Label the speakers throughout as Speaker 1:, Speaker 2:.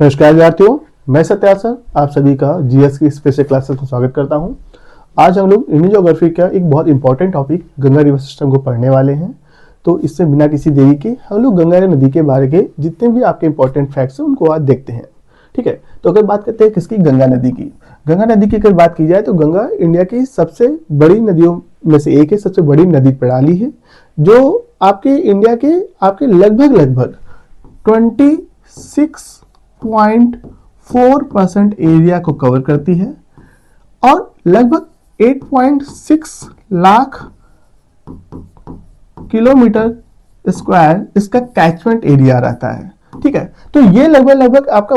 Speaker 1: नमस्कार विद्यार्थियों, मैं सत्या सर आप सभी का जीएस की स्पेशल क्लासेस में स्वागत करता हूं। आज हम लोग इंडियन ज्योग्राफी का एक बहुत important topic Ganga river system को पढ़ने वाले हैं। तो इससे बिना किसी देरी के हम लोग गंगा नदी के बारे के जितने भी आपके इंपॉर्टेंट फैक्ट्स हैं उनको आज देखते हैं। ठीक है, तो अगर बात करते हैं किसकी, गंगा नदी की। गंगा नदी की अगर बात की जाए तो गंगा इंडिया की सबसे बड़ी नदियों में से एक है, सबसे बड़ी नदी प्रणाली है जो आपके इंडिया के आपके लगभग 26.4% एरिया को कवर करती है और लगभग 8.6 लाख किलोमीटर स्क्वायर इसका कैचमेंट एरिया रहता है। ठीक है, तो ये लगभग आपका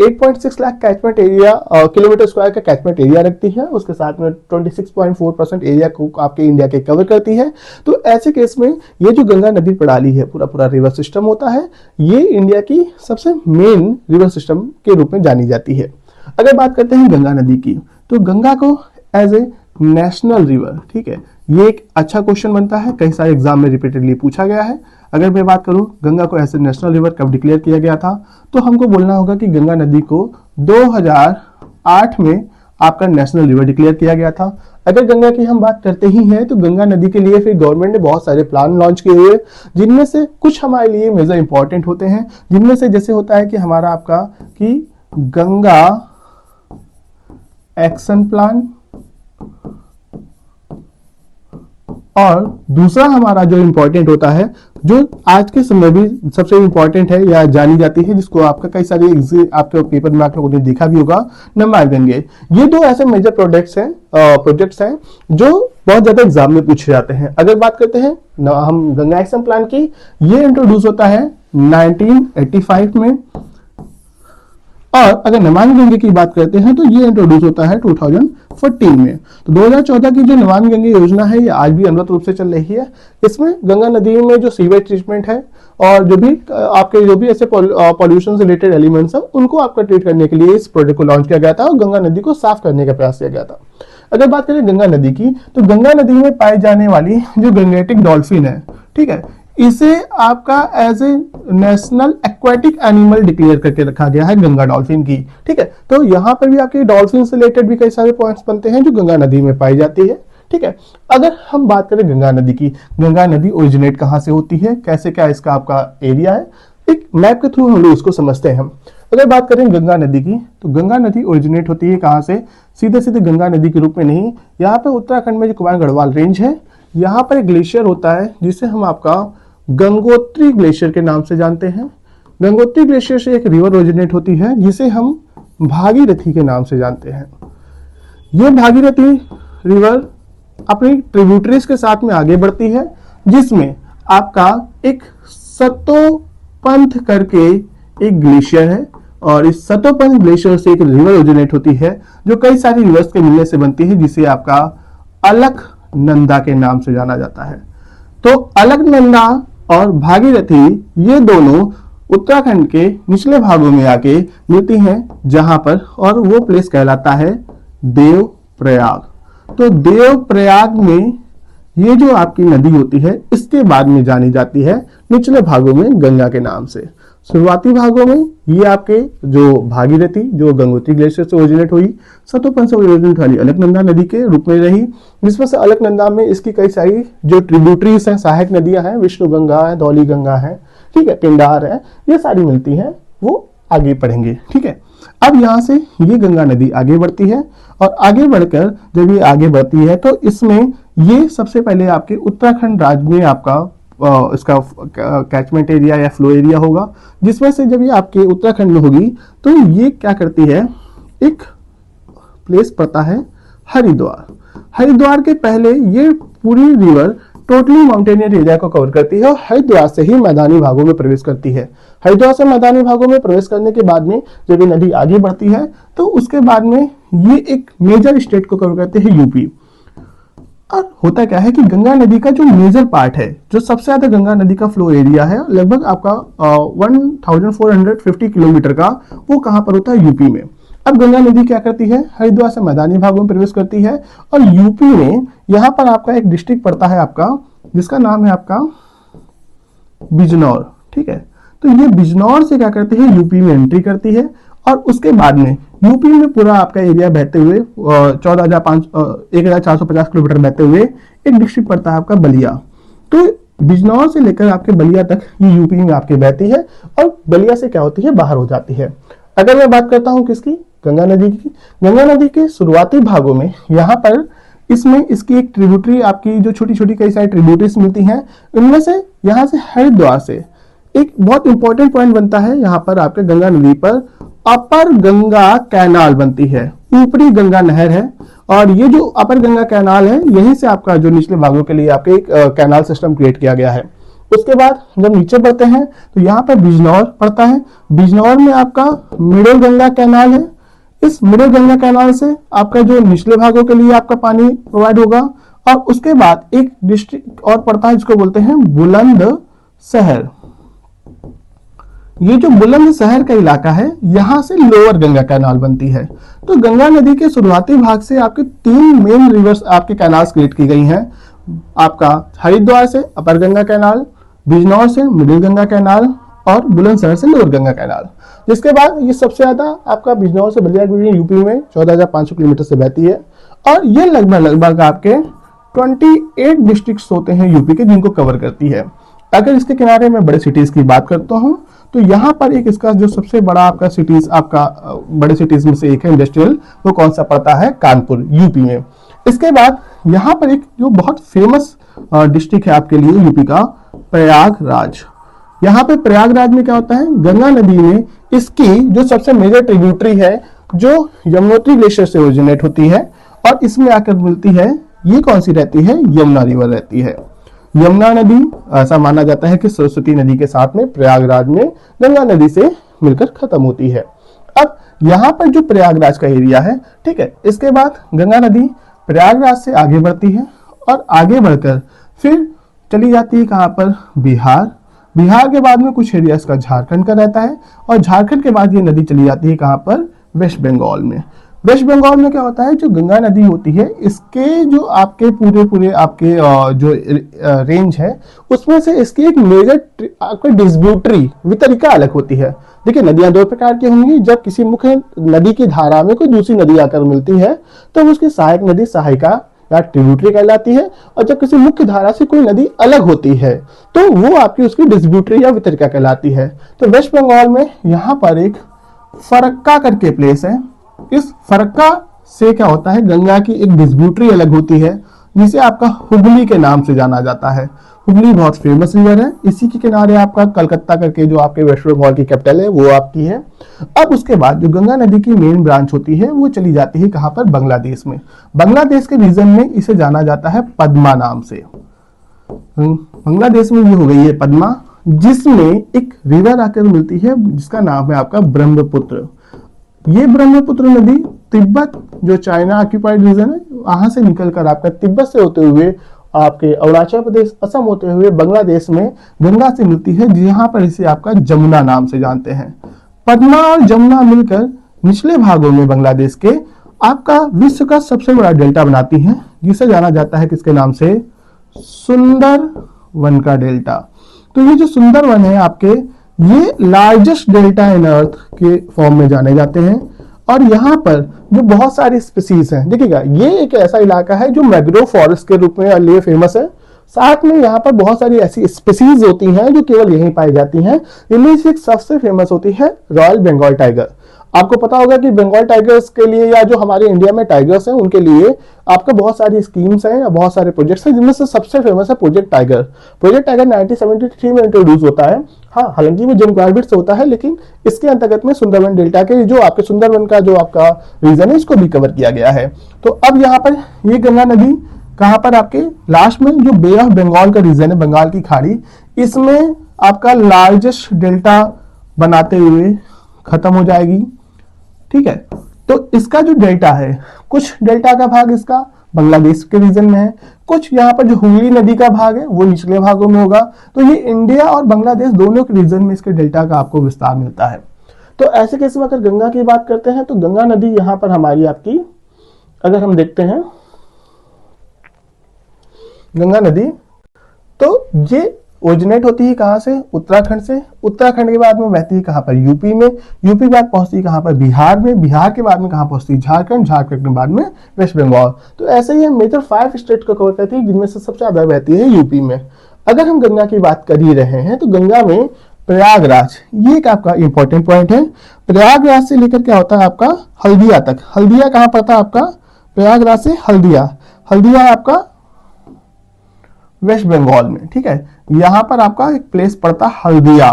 Speaker 1: 8.6 lakh catchment area kilometre square का कैचमेंट एरिया रखती है। उसके साथ में 26.4% एरिया को आपके इंडिया के कवर करती है। तो ऐसे केस में ये जो गंगा नदी प्रणाली है, पूरा रिवर सिस्टम होता है, ये इंडिया की सबसे मेन रिवर सिस्टम के रूप में जानी जाती है। अगर बात करते हैं गंगा नदी की, तो गंगा को एज ए नेशनल रिवर, ठीक है, ये एक अच्छा क्वेश्चन बनता है, कई सारे एग्जाम में रिपीटेडली पूछा गया है। अगर मैं बात करूं गंगा को ऐसे नेशनल रिवर कब डिक्लेयर किया गया था, तो हमको बोलना होगा कि गंगा नदी को 2008 में आपका नेशनल रिवर डिक्लेयर किया गया था। अगर गंगा की हम बात करते ही हैं तो गंगा नदी के लिए फिर गवर्नमेंट ने बहुत सारे प्लान लॉन्च किए हुए, जिनमें से कुछ हमारे लिए मेजर इंपॉर्टेंट होते हैं। जिनमें से जैसे होता है कि हमारा आपका कि गंगा एक्शन प्लान, और दूसरा हमारा जो इंपॉर्टेंट होता है, जो आज के समय भी सबसे इंपॉर्टेंट है या जानी जाती है, जिसको आपका कई सारे आपके पेपर में आप लोगों ने देखा भी होगा, नमामि गंगे। ये दो ऐसे मेजर प्रोजेक्ट्स हैं जो बहुत ज्यादा एग्जाम में पूछे जाते हैं। अगर बात करते हैं हम गंगा एक्शन प्लान की, ये इंट्रोड्यूस होता है 1985 में, और अगर नमामि गंगे की बात करते हैं तो ये इंट्रोड्यूस होता है 2014 में। तो 2014 की जो नमामि गंगे योजना है, ये आज भी अनवरत रूप से चल रही है। इसमें गंगा नदी में जो सीवेज ट्रीटमेंट है और जो भी ऐसे पॉल्यूशन से रिलेटेड एलिमेंट्स हैं, उनको आपका ट्रीट करने के लिए इस प्रोजेक्ट को लॉन्च किया गया था और गंगा नदी को साफ करने का प्रयास किया गया था। अगर बात करें गंगा नदी की, तो गंगा नदी में पाई जाने वाली जो गंगेटिक डॉल्फिन है, ठीक है, इसे आपका as a national aquatic animal declare करके रखा गया है, गंगा डॉल्फिन की। ठीक है, तो यहाँ पर भी आपके डॉल्फिन से रिलेटेड भी कई सारे पॉइंट्स बनते हैं जो गंगा नदी में पाई जाती है। ठीक है, अगर हम बात करें गंगा नदी की, गंगा नदी ओरिजिनेट कहाँ से होती है, कैसे क्या इसका आपका एरिया है, एक मैप के थ्रू हम लोग इसको समझते हैं। अगर बात करें गंगा नदी की, तो गंगा नदी ओरिजिनेट होती है कहाँ से, सीधे गंगा नदी के रूप में नहीं। यहाँ पे उत्तराखंड में जो कुमाऊं गढ़वाल रेंज है, यहाँ पर एक ग्लेशियर होता है जिसे हम आपका गंगोत्री ग्लेशियर के नाम से जानते हैं। गंगोत्री ग्लेशियर से एक रिवर ओरिजिनेट होती है जिसे हम भागीरथी के नाम से जानते हैं। यह भागीरथी रिवर अपनी ट्रिब्यूटरीज के साथ में आगे बढ़ती है, जिसमें आपका एक सतोपंथ करके एक ग्लेशियर है, और इस सतोपंथ ग्लेशियर से एक रिवर ओरिजिनेट होती है जो कई सारी रिवर्स के मिलने से बनती है, जिसे आपका अलकनंदा के नाम से जाना जाता है। तो अलकनंदा और भागीरथी ये दोनों उत्तराखंड के निचले भागों में आके मिलती हैं, जहां पर, और वो प्लेस कहलाता है देवप्रयाग। तो देवप्रयाग में ये जो आपकी नदी होती है, इसके बाद में जानी जाती है निचले भागों में गंगा के नाम से। शुरुआती भागों में ये आपके जो भागीरथी, जो गंगोत्री ग्लेशियर से ओरिजिनेट हुई, सतोपंथ से ओरिजिनेट वाली अलकनंदा नदी के रूप में रही, जिसमें से अलकनंदा में इसकी कई सारी जो ट्रिब्यूटरीज हैं, सहायक नदियां हैं, विष्णु गंगा है, धौली गंगा है, ठीक है, पिंडार है, ये सारी मिलती हैं, वो आगे पढ़ेंगे। ठीक है, अब यहाँ से ये गंगा नदी आगे बढ़ती है, और आगे बढ़कर जब ये आगे बढ़ती है तो इसमें ये सबसे पहले आपके उत्तराखंड राज्य में आपका इसका कैचमेंट एरिया या फ्लो एरिया होगा, जिसमें से जब ये आपके उत्तराखंड में होगी तो ये क्या करती है, एक प्लेस पड़ता है हरिद्वार। हरिद्वार के पहले ये पूरी रिवर टोटली माउंटेनियर एरिया को कवर करती है और हरिद्वार से ही मैदानी भागों में प्रवेश करती है। हरिद्वार से मैदानी भागों में प्रवेश करने के बाद में जब ये नदी आगे बढ़ती है तो उसके बाद में ये एक मेजर स्टेट को कवर करते हैं, यूपी। और होता क्या है कि गंगा नदी का जो मेजर पार्ट है, जो सबसे ज्यादा गंगा नदी का फ्लो एरिया है, लगभग आपका 1450 किलोमीटर का, वो कहां पर होता है, यूपी में। अब गंगा नदी क्या करती है, हरिद्वार से मैदानी भागों में प्रवेश करती है, और यूपी में यहां पर आपका एक डिस्ट्रिक्ट पड़ता है आपका, जिसका नाम है आपका बिजनौर। ठीक है, तो ये बिजनौर से क्या करती है, यूपी में एंट्री करती है और उसके बाद में यूपी में पूरा आपका एरिया बहते हुए 1450 किलोमीटर बहते हुए एक डिस्ट्रिक्ट पड़ता है आपका बलिया। तो बिजनौर से लेकर आपके बलिया तक ये यूपी में आपके बहती है और बलिया से क्या होती है, बाहर हो जाती है। अगर मैं बात करता हूँ किसकी, गंगा नदी की, गंगा नदी के शुरुआती भागों में यहाँ पर इसमें इसकी एक ट्रिब्यूटरी आपकी जो छोटी छोटी कई सारी ट्रिब्यूटरीज मिलती हैं, इनमें से यहाँ से हरिद्वार से एक बहुत इंपॉर्टेंट पॉइंट बनता है यहाँ पर आपके गंगा नदी पर अपर गंगा कैनाल बनती है। ऊपरी गंगा नहर है और ये जो अपर गंगा कैनाल है यहीं से आपका जो निचले भागों के लिए आपके एक कैनाल सिस्टम क्रिएट किया गया है। उसके बाद जब नीचे बढ़ते हैं तो यहाँ पर बिजनौर पड़ता है। बिजनौर में आपका मिडिल गंगा कैनाल है। इस मिडिल गंगा कैनाल से आपका जो निचले भागों के लिए आपका पानी प्रोवाइड होगा। और उसके बाद एक डिस्ट्रिक्ट और पड़ता है जिसको बोलते हैं बुलंदशहर। ये जो बुलंदशहर का इलाका है यहाँ से लोअर गंगा कैनाल बनती है। तो गंगा नदी के शुरुआती भाग से आपके 3 मेन रिवर्स आपके कैनाल्स क्रिएट की गई हैं। आपका हरिद्वार से अपर गंगा कैनाल, बिजनौर से मिडिल गंगा कैनाल और बुलंदशहर से लोअर गंगा कैनाल। जिसके बाद ये सबसे ज्यादा आपका बिजनौर से बलिया यूपी में 14,500 किलोमीटर से बहती है और ये लगभग आपके 28 डिस्ट्रिक्ट्स होते हैं यूपी के जिनको कवर करती है। अगर इसके किनारे में बड़े सिटीज की बात करता हूँ तो यहाँ पर एक इसका जो सबसे बड़ा आपका सिटीज आपका बड़े सिटीज में से एक है इंडस्ट्रियल, वो कौन सा पड़ता है, कानपुर यूपी में। इसके बाद यहाँ पर एक जो बहुत फेमस डिस्ट्रिक्ट है आपके लिए यूपी का, प्रयागराज। यहाँ पे प्रयागराज में क्या होता है, गंगा नदी में इसकी जो सबसे मेजर ट्रिब्यूटरी है जो यमुनोत्री ग्लेशियर से ओरिजिनेट होती है और इसमें आकर मिलती है, ये कौन सी रहती है, यमुना रिवर रहती है। यमुना नदी ऐसा माना जाता है कि सरस्वती नदी के साथ में प्रयागराज में गंगा नदी से मिलकर खत्म होती है। अब यहाँ पर जो प्रयागराज का एरिया है, ठीक है, इसके बाद गंगा नदी प्रयागराज से आगे बढ़ती है और आगे बढ़कर फिर चली जाती है कहाँ पर, बिहार। बिहार के बाद में कुछ एरिया इसका झारखंड का रहता है और झारखंड के बाद ये नदी चली जाती है कहाँ पर, वेस्ट बंगाल में। वेस्ट बंगाल में क्या होता है, जो गंगा नदी होती है इसके जो आपके पूरे आपके जो रेंज है उसमें से इसकी एक मेजर आपके डिस्ट्रीब्यूटरी वितरिका अलग होती है। देखिए नदियां 2 प्रकार की होंगी। जब किसी मुख्य नदी की धारा में कोई दूसरी नदी आकर मिलती है तो उसकी सहायक नदी सहायिका या ट्रिब्यूटरी कहलाती है और जब किसी मुख्य धारा से कोई नदी अलग होती है तो वो आपकी उसकी डिस्ट्रीब्यूटरी या वितरिका कहलाती है। तो वेस्ट बंगाल में यहाँ पर एक फरक्का करके प्लेस है। इस फरक्का से क्या होता है, गंगा की एक डिस्ट्रीब्यूटरी अलग होती है जिसे आपका हुगली के नाम से जाना जाता है। हुगली बहुत फेमस रिवर है। इसी के किनारे आपका कलकत्ता करके जो आपके वेस्ट बंगाल की कैपिटल है वो आपकी है। अब उसके बाद जो गंगा नदी की मेन ब्रांच होती है वो चली जाती है कहाँ पर, बांग्लादेश में। बांग्लादेश के रीजन में इसे जाना जाता है पद्मा नाम से। बांग्लादेश में ये हो गई है पद्मा, जिसमें एक रिवर आकर मिलती है जिसका नाम है आपका ब्रह्मपुत्र। ये ब्रह्मपुत्र नदी तिब्बत जो चाइना ऑक्यूपाइड रीजन है वहां से निकलकर आपका तिब्बत से होते हुए आपके अरुणाचल प्रदेश, असम होते हुए बांग्लादेश में गंगा से मिलती है, जहां पर इसे आपका जमुना नाम से जानते हैं। पद्मा और जमुना मिलकर निचले भागों में बांग्लादेश के आपका विश्व का सबसे बड़ा डेल्टा बनाती हैं, जिसे जाना जाता है किसके नाम से, सुंदरवन का डेल्टा। तो ये जो सुंदरवन है आपके, ये लार्जेस्ट डेल्टा इन अर्थ के फॉर्म में जाने जाते हैं और यहाँ पर जो बहुत सारी स्पीसीज हैं, देखिएगा ये एक ऐसा इलाका है जो मैंग्रोव फॉरेस्ट के रूप में लिए फेमस है। साथ में यहाँ पर बहुत सारी ऐसी स्पीसीज होती हैं जो केवल यहीं पाई जाती हैं। इनमें से एक सबसे फेमस होती है रॉयल बंगाल टाइगर। आपको पता होगा कि बंगाल टाइगर्स के लिए या जो हमारे इंडिया में टाइगर्स हैं उनके लिए आपका बहुत सारी स्कीम्स हैं या बहुत सारे प्रोजेक्ट्स हैं, जिनमें से सबसे फेमस है प्रोजेक्ट टाइगर। प्रोजेक्ट टाइगर 1973 में इंट्रोड्यूस होता है। हाँ, हालांकि वो जिम कॉर्बेट से होता है, लेकिन इसके अंतर्गत में सुंदरवन डेल्टा के जो आपके सुंदरवन का जो आपका रीजन है इसको भी कवर किया गया है। तो अब यहाँ पर ये गंगा नदी कहाँ पर आपके लास्ट में जो बे ऑफ बंगाल का रीजन है, बंगाल की खाड़ी, इसमें आपका लार्जेस्ट डेल्टा बनाते हुए खत्म हो जाएगी। ठीक है, तो इसका जो डेल्टा है, कुछ डेल्टा का भाग इसका बांग्लादेश के रीजन में है, कुछ यहाँ पर जो हुगली नदी का भाग है वो निचले भागों में होगा। तो ये इंडिया और बांग्लादेश दोनों के रीजन में इसके डेल्टा का आपको विस्तार मिलता है। तो ऐसे केस में अगर गंगा की बात करते हैं तो गंगा नदी यहाँ पर हमारी आपकी, अगर हम देखते हैं गंगा नदी, तो ये ओरिजिनेट होती है कहाँ से? उत्तराखंड से। उत्तराखंड के बाद में बहती है कहाँ पर? यूपी में। यूपी के बाद पहुंचती है कहाँ पर? बिहार में। बिहार के बाद में कहाँ पहुंचती है? झारखंड। झारखंड के बाद में वेस्ट बंगाल। तो ऐसे ही हम मेजर 5 स्टेट को कवर करती है, जिनमें से सबसे ज्यादा बहती है यूपी में। अगर हम गंगा की बात कर ही रहे हैं तो गंगा में प्रयागराज, ये एक आपका इंपॉर्टेंट पॉइंट है। प्रयागराज से लेकर क्या होता है आपका? हल्दिया तक। हल्दिया कहाँ पड़ता है आपका? प्रयागराज से हल्दिया। हल्दिया है आपका वेस्ट बंगाल में, ठीक है। यहां पर आपका एक प्लेस पड़ता है हल्दिया,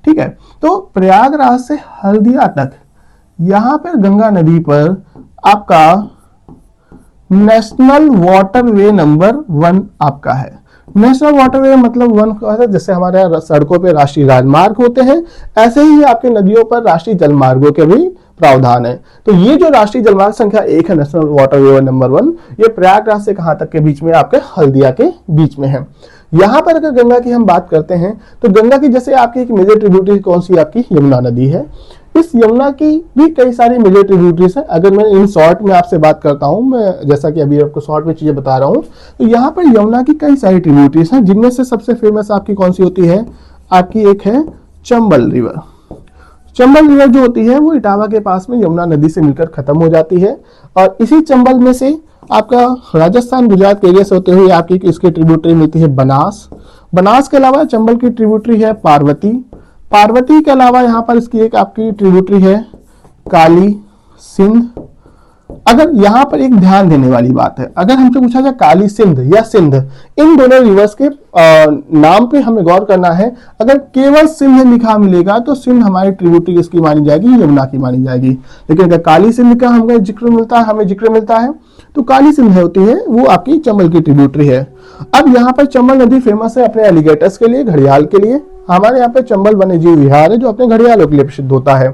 Speaker 1: ठीक है। तो प्रयागराज से हल्दिया तक यहां पर गंगा नदी पर आपका नेशनल वाटरवे नंबर 1 आपका है। नेशनल वाटरवे मतलब 1, जैसे हमारे सड़कों पे राष्ट्रीय राजमार्ग होते हैं, ऐसे ही आपके नदियों पर राष्ट्रीय जलमार्गों के भी प्रावधान है। तो ये जो राष्ट्रीय जलमार्ग संख्या 1 है, नेशनल वाटरवे नंबर 1, ये प्रयागराज से कहां तक के बीच में? आपके हल्दिया के बीच में है। यहां पर अगर गंगा की हम बात करते हैं तो गंगा की जैसे आपकी एक मेजर ट्रिब्यूटरी कौन सी? आपकी यमुना नदी है। इस यमुना की भी कई सारी मेजर ट्रिब्यूटरीज है। अगर मैं इन शॉर्ट में आपसे बात करता हूं, मैं जैसा कि अभी आपको शॉर्ट में चीजें बता रहा हूं, तो यहाँ पर यमुना की कई सारी ट्रिब्यूटरीज हैं, जिनमें से सबसे फेमस आपकी कौन सी होती है? आपकी एक है चंबल रिवर। चंबल रिवर जो होती है वो इटावा के पास में यमुना नदी से मिलकर खत्म हो जाती है, और इसी चंबल में से आपका राजस्थान गुजरात के एरिया से होते हुए आपकी इसकी ट्रिब्यूटरी मिलती है बनास। बनास के अलावा चंबल की ट्रिब्यूटरी है पार्वती। पार्वती के अलावा यहाँ पर इसकी एक आपकी ट्रिब्यूटरी है काली सिंध। अगर यहाँ पर एक ध्यान देने वाली बात है, अगर हमसे पूछा जाए काली सिंध या सिंध, इन दोनों रिवर्स के नाम पे हमें गौर करना है। अगर केवल सिंध लिखा मिलेगा तो सिंध हमारी ट्रिब्यूटरी किसकी मानी जाएगी? यमुना की मानी जाएगी। लेकिन अगर काली सिंध का हमें जिक्र मिलता है तो काली सिंध होती है वो आपकी चंबल की ट्रिब्यूटरी है। अब यहाँ पर चंबल नदी फेमस है अपने एलिगेटर्स के लिए, घड़ियाल के लिए। हमारे यहाँ पे चंबल वन्यजीव विहार है जो अपने घड़ियालों के लिए प्रसिद्ध होता है।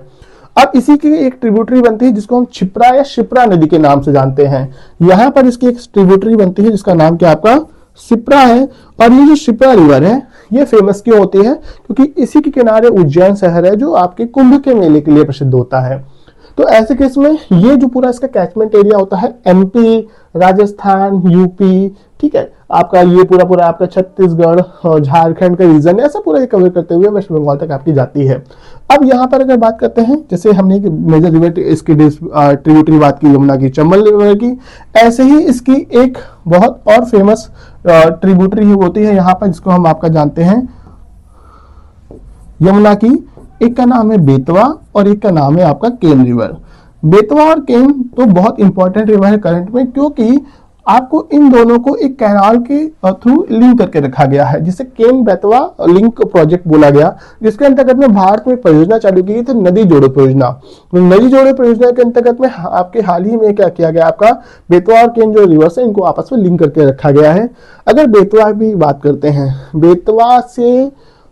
Speaker 1: अब इसी की एक ट्रिब्यूटरी बनती है जिसको हम छिप्रा या शिप्रा नदी के नाम से जानते हैं। यहाँ पर इसकी एक ट्रिब्यूटरी बनती है जिसका नाम क्या आपका? शिप्रा है। और ये जो शिप्रा रिवर है ये फेमस क्यों होती है? क्योंकि इसी के किनारे उज्जैन शहर है जो आपके कुंभ के मेले के लिए प्रसिद्ध होता है। तो ऐसे केस में ये जो पूरा इसका कैचमेंट एरिया होता है, एमपी, राजस्थान, यूपी, ठीक है, आपका ये पूरा आपका छत्तीसगढ़ और झारखंड का रीजन, ऐसा पूरा ये कवर करते हुए वेस्ट बंगाल तक आपकी जाती है। अब यहाँ पर अगर बात करते हैं, जैसे हमने मेजर रिवर इसकी ट्रिब्यूटरी बात की यमुना की, चंबल रिवर की, ऐसे ही इसकी एक बहुत और फेमस ट्रिब्यूटरी होती है यहाँ पर, जिसको हम आपका जानते हैं यमुना की। एक का नाम है बेतवा और एक का नाम है आपका केन रिवर। बेतवा और केन तो बहुत इंपॉर्टेंट रिवर है करंट में, क्योंकि आपको इन दोनों को एक कैनाल के थ्रू लिंक करके रखा गया है, जिसे केन बेतवा लिंक प्रोजेक्ट बोला गया, जिसके अंतर्गत में भारत में परियोजना चालू की गई थी, नदी जोड़ो परियोजना। नदी जोड़ो परियोजना के अंतर्गत में आपके हाल ही में क्या किया गया? आपका बेतवा और केन जो रिवर्स है इनको आपस में लिंक करके रखा गया है। अगर बेतवा की बात करते हैं, बेतवा से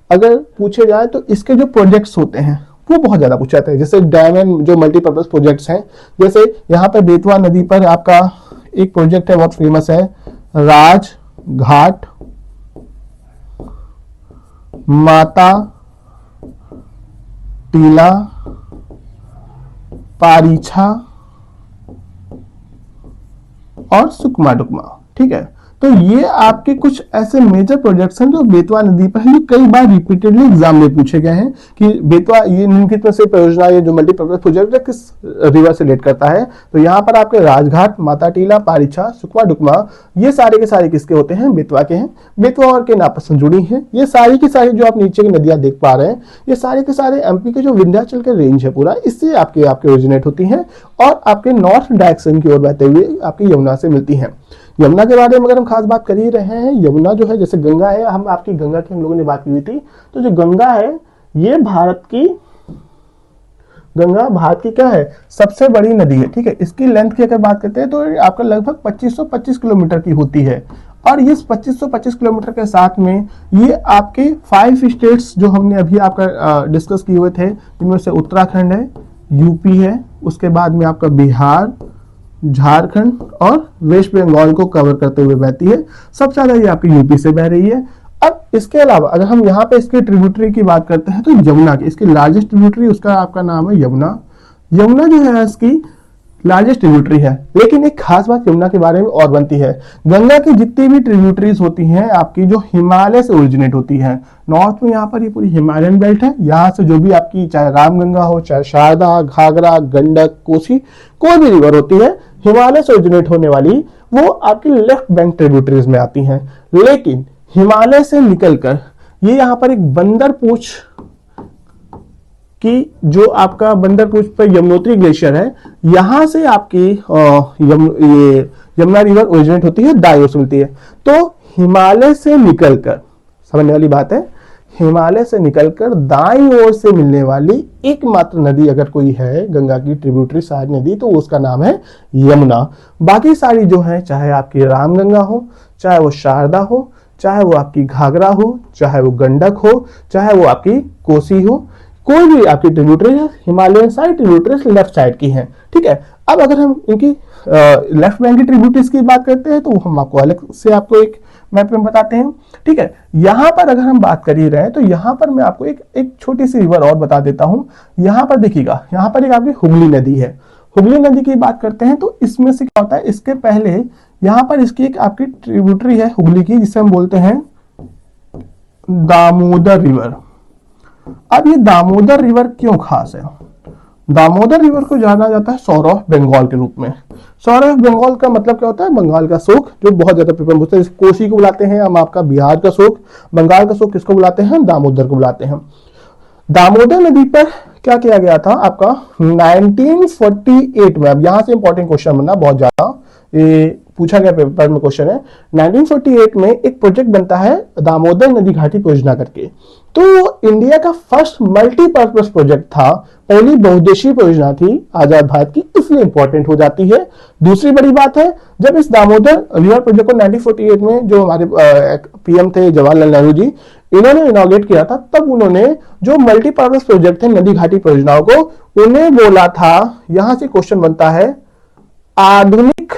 Speaker 1: अगर पूछे जाए तो इसके जो प्रोजेक्ट्स होते हैं वो बहुत ज्यादा पूछे जाते हैं, जैसे डैम एंड जो मल्टीपर्पज प्रोजेक्ट्स हैं। जैसे यहाँ पर बेतवा नदी पर आपका एक प्रोजेक्ट है बहुत फेमस है, राज घाट माता टीला पारीछा और सुकमा डुकमा, ठीक है। तो ये आपके कुछ ऐसे मेजर प्रोजेक्ट्स हैं जो बेतवा नदी पर है, जो कई बार रिपीटेडली एग्जाम में पूछे गए हैं कि बेतवा ये निम्नलिखित में से परियोजना, ये जो मल्टीपर्पज प्रोजेक्ट है किस रिवर से रिलेट करता है। तो यहाँ पर आपके राजघाट, माता टीला, पारीछा, सुकमा डुकमा, ये सारे के सारे किसके होते हैं? बेतवा के हैं। बेतवा और केन आपस में जुड़ी हैं। ये सारी की सारी जो आप नीचे की नदियां देख पा रहे हैं, ये सारे के सारे एमपी के जो विंध्याचल के रेंज है पूरा, इससे आपके ओरिजिनेट होती हैं और आपके नॉर्थ डायरेक्शन की ओर बहते हुए आपकी यमुना से मिलती हैं। यमुना के बारे में अगर हम खास बात कर ही रहे हैं, यमुना जो है, जैसे गंगा है, हम आपकी गंगा की हम लोगों ने बात की हुई थी, तो जो गंगा है ये भारत की क्या है? सबसे बड़ी नदी है, ठीक है। इसकी लेंथ की अगर बात करते हैं तो आपका लगभग 2525 किलोमीटर की होती है, और इस 2525 किलोमीटर के साथ में ये आपके 5 स्टेट्स जो हमने अभी आपका डिस्कस किए हुए थे, जिनमें से उत्तराखंड है, यूपी है, उसके बाद में आपका बिहार, झारखंड और वेस्ट बंगाल को कवर करते हुए बहती है। सबसे ज्यादा ये आपकी यूपी से बह रही है। अब इसके अलावा अगर हम यहाँ पे इसकी ट्रिब्यूटरी की बात करते हैं तो यमुना की इसकी लार्जेस्ट ट्रिब्यूटरी, उसका आपका नाम है यमुना। यमुना जो है इसकी लार्जेस्ट ट्रिब्यूटरी है। लेकिन एक खास बात यमुना के बारे में और बनती है, गंगा की जितनी भी ट्रिब्यूटरीज होती हैं आपकी जो हिमालय से ओरिजिनेट होती हैं। नॉर्थ में यहाँ पर ये पूरी हिमालयन बेल्ट है, यहाँ से जो भी आपकी चाहे रामगंगा हो, चाहे शारदा, घाघरा, गंडक, कोसी, कोई भी रिवर होती है हिमालय से ओरिजिनेट होने वाली, वो आपकी लेफ्ट बैंक ट्रिब्यूटरीज में आती हैं। लेकिन हिमालय से निकलकर ये यहाँ पर एक बंदरपूछ कि जो आपका बंदरपूछ पर यमुनोत्री ग्लेशियर है, यहां से आपकी ये यमुना रिवर ओरिजिनेट होती है, दाईं ओर से मिलती है। तो हिमालय से निकलकर, समझने वाली बात है, हिमालय से निकलकर दाईं ओर से मिलने वाली एकमात्र नदी अगर कोई है गंगा की ट्रिब्यूटरी सहायक नदी, तो उसका नाम है यमुना। बाकी सारी जो है, चाहे आपकी रामगंगा हो, चाहे वो शारदा हो, चाहे वो आपकी घाघरा हो, चाहे वो गंडक हो, चाहे वो आपकी कोसी हो, कोई भी आपकी ट्रिब्यूटरी है Himalayan side tributaries left side की हैं। ठीक है, अब अगर हम इनकी लेफ्ट बैंक की ट्रिब्यूटरीज की बात करते हैं तो हम आपको अलग से आपको एक मैप में बताते हैं। ठीक है, यहां पर अगर हम बात कर ही रहे हैं तो यहां पर मैं आपको एक छोटी सी रिवर और बता देता हूं। यहां पर देखिएगा, यहां पर एक आपकी हुगली नदी है। हुगली नदी की बात करते हैं तो इसमें से क्या होता है, इसके पहले यहां पर इसकी एक आपकी ट्रिब्यूटरी है हुगली की, जिसे हम बोलते हैं दामोदर रिवर। अब ये दामोदर रिवर क्यों खास है? दामोदर रिवर को जाना जाता है सौरव ऑफ बंगाल के रूप में। सौरव ऑफ बंगाल का मतलब क्या होता है? बंगाल का शोक, जो बहुत ज्यादा पेपर में पूछते हैं। कोसी को बुलाते हैं हम आपका बिहार का शोक, बंगाल का शोक किसको बुलाते हैं? दामोदर को बुलाते हैं। दामोदर नदी पर क्या किया गया था आपका 1948 में। अब यहां से इंपॉर्टेंट क्वेश्चन बनना बहुत ज्यादा, ये पूछा गया पेपर में क्वेश्चन है। 1948 में एक प्रोजेक्ट बनता है दामोदर नदी घाटी परियोजना करके। तो इंडिया का फर्स्ट मल्टीपर्पज प्रोजेक्ट था, पहली बहुउद्देशीय परियोजना थी आजाद भारत की, इसलिए इंपॉर्टेंट हो जाती है। दूसरी बड़ी बात है, जब इस दामोदर रिवर प्रोजेक्ट को 1948 में जो हमारे पीएम थे जवाहरलाल नेहरू जी, इन्होंने इनॉग्रेट किया था, तब उन्होंने जो मल्टीपर्पज प्रोजेक्ट थे नदी घाटी परियोजनाओं को, उन्हें बोला था, यहां से क्वेश्चन बनता है, आधुनिक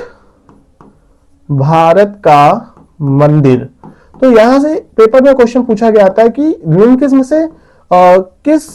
Speaker 1: भारत का मंदिर। तो यहां से पेपर में क्वेश्चन पूछा गया था कि निम्नलिखित में से किस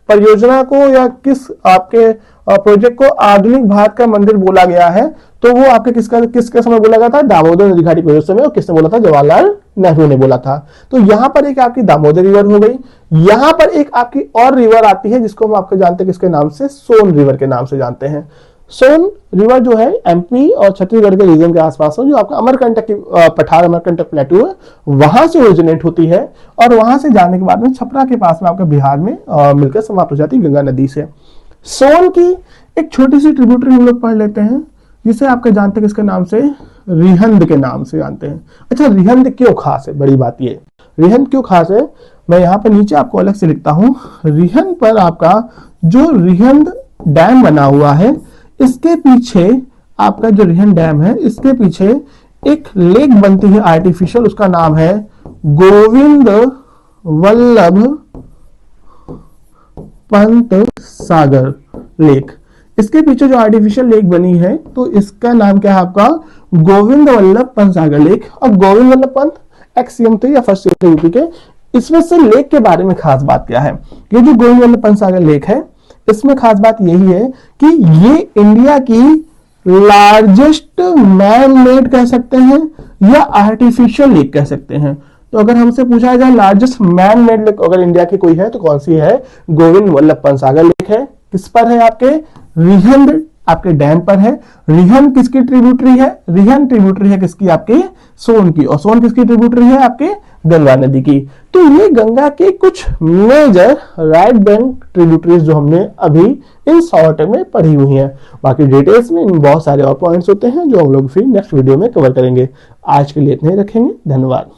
Speaker 1: परियोजना को या किस आपके प्रोजेक्ट को आधुनिक भारत का मंदिर बोला गया है? तो वो आपके किसके समय बोला गया था? दामोदर नदी घाटी परियोजना में। और किसने बोला था? जवाहरलाल नेहरू ने बोला था। तो यहां पर एक आपकी दामोदर रिवर हो गई। यहां पर एक आपकी और रिवर आती है जिसको हम आपको जानते हैं किसके नाम से? सोन रिवर के नाम से जानते हैं। सोन रिवर जो है एमपी और छत्तीसगढ़ के रीजन के आसपास है, जो आपका अमरकंटक की पठार अमरकंटक प्लेटू है, वहां से ओरिजिनेट होती है और वहां से जाने के बाद में छपरा के पास में आपका बिहार में मिलकर समाप्त हो जाती है गंगा नदी से। सोन की एक छोटी सी ट्रिब्यूटरी हम लोग पढ़ लेते हैं, जिसे आपके जानते हैं किसके नाम से? रिहंद के नाम से जानते हैं। अच्छा, रिहंद क्यों खास है? बड़ी बात ये, रिहंद क्यों खास है मैं यहाँ पर नीचे आपको अलग से लिखता हूं। रिहंद पर आपका जो रिहंद डैम बना हुआ है, इसके पीछे आपका जो रिहंद डैम है, इसके पीछे एक लेक बनती है आर्टिफिशियल, उसका नाम है गोविंद वल्लभ पंत सागर लेक। इसके पीछे जो आर्टिफिशियल लेक बनी है, तो इसका नाम क्या है आपका? गोविंद वल्लभ पंत सागर लेक। और गोविंद वल्लभ पंत एक्स सीएम थे या फर्स्ट सीएम थे यूपी के। इसमें से लेक के बारे में खास बात क्या है? ये जो गोविंद वल्लभ पंत सागर लेक है, इसमें खास बात यही है कि ये इंडिया की लार्जेस्ट मैन मेड कह सकते हैं या आर्टिफिशियल लेक कह सकते हैं। तो अगर हमसे पूछा जाए लार्जेस्ट मैन मेड लेक अगर इंडिया की कोई है तो कौन सी है? गोविंद वल्लभ पंत सागर लेक है। किस पर है? आपके रिहंद आपके डैम पर है। रिहंद किसकी ट्रिब्यूटरी है? रिहंद ट्रिब्यूटरी है किसकी? आपके सोन की। और सोन किसकी ट्रिब्यूटरी है? आपके गंगा नदी की। तो ये गंगा के कुछ मेजर राइट बैंक ट्रिब्यूटरीज जो हमने अभी इन शॉर्ट में पढ़ी हुई हैं। बाकी डिटेल्स में इन बहुत सारे और पॉइंट्स होते हैं जो हम लोग फिर नेक्स्ट वीडियो में कवर करेंगे। आज के लिए इतने ही रखेंगे। धन्यवाद।